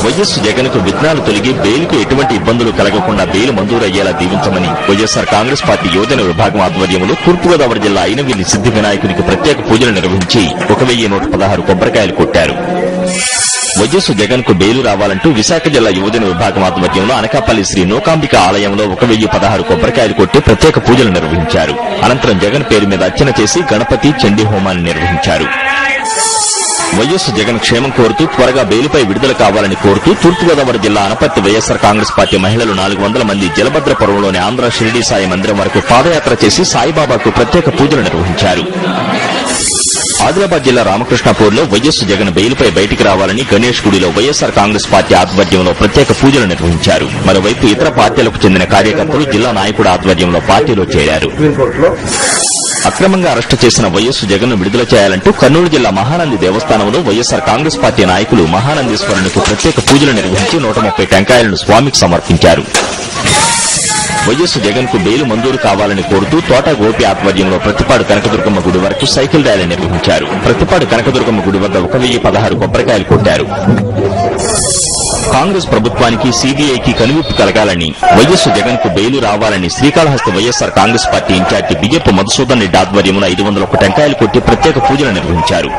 YS Jagan కు విఘ్నాలు తొలగి బెయిల్కు ఎటువంటి ఇబ్బందులు కలగకుండా బెయిల్ మంజూరయ్యేలా దీవించమని వైఎస్ఆర్ కాంగ్రెస్ పార్టీ యువజన విభాగం ఆధ్వర్యంలో తూర్పుగోదావరి జిల్లా అయినవిల్లి సిద్ధి వినాయకునికి ప్రత్యేక పూజలు నిర్వహించి 1116 కొబ్బరికాయలు కొట్టారు. వైఎస్ జగన్ కు బెయిలు రావాలంటూ విశాఖ జిల్లా యువజన విభాగం ఆధ్వర్యంలో అనకాపల్లి శ్రీ నూకాంబిక ఆలయంలో 1016 కొబ్బరికాయలు కొట్టి ప్రత్యేక పూజలు నిర్వహించారు. అనంతరం జగన్ పేరు మీద అర్చన చేసి గణపతి చండీ హోమాన్ని నిర్వహించారు. వైఎస్ జగన్ క్షేమం కోరుతూ త్వరగా బెయిలుపై విడుదల కావాలని కోరుతూ తూర్పుగోదావరి జిల్లా అనపర్తి వైఎస్ఆర్ కాంగ్రెస్ పార్టీ మహిళలు 400 మంది జలభద్రపురంలోని ఆంధ్ర షిరిడీ సాయి మందిరం వరకు పాదయాత్ర చేసి సాయిబాబాకు ప్రత్యేక పూజలు నిర్వహించారు. ఆదిలాబాద్ జిల్లా రామకృష్ణాపూర్లో వైఎస్ జగన్ బెయిలుపై బయటికి రావాలని గణేష్ గుడిలో వైఎస్ఆర్ కాంగ్రెస్ పార్టీ ఆధ్వర్యంలో ప్రత్యేక పూజలు నిర్వహించారు. మరోవైపు ఇతర పార్టీలకు చెందిన కార్యకర్తలు జిల్లా నాయకుడు ఆధ్వర్యంలో పార్టీలో చేరారు. అక్రమంగా అరెస్టు చేసిన వైఎస్ జగన్ ను విడుదల చేయాలంటూ కర్నూలు జిల్లా మహానంది దేవస్థానంలో వైఎస్ఆర్ కాంగ్రెస్ పార్టీ నాయకులు మహానందీశ్వరునికి ప్రత్యేక పూజలు నిర్వహించి 130 టెంకాయలను స్వామికి సమర్పించారు. వైఎస్ జగన్ కు బెయిలు మంజూరు కావాలని కోరుతూ తోట గోపి ఆధ్వర్యంలో ప్రతిపాడు కనకదుర్గమ్మ గుడి వరకు సైకిల్ ర్యాలీ నిర్వహించారు. ప్రతిపాడు కనకదుర్గమ్మ గుడి వద్ద 1016 కొబ్బరికాయలు కొట్టారు. కాంగ్రెస్ ప్రభుత్వానికి సీబీఐకి కనువిప్పు కలగాలని వైఎస్ జగన్ కు బెయిలు రావాలని శ్రీకాళహస్తి వైఎస్ఆర్ కాంగ్రెస్ పార్టీ ఇన్ఛార్జి బియ్యపు మధుసూదన్ రెడ్డి ఆధ్వర్యంలో 501 టెంకాయలు కొట్టి ప్రత్యేక పూజలు నిర్వహించారు.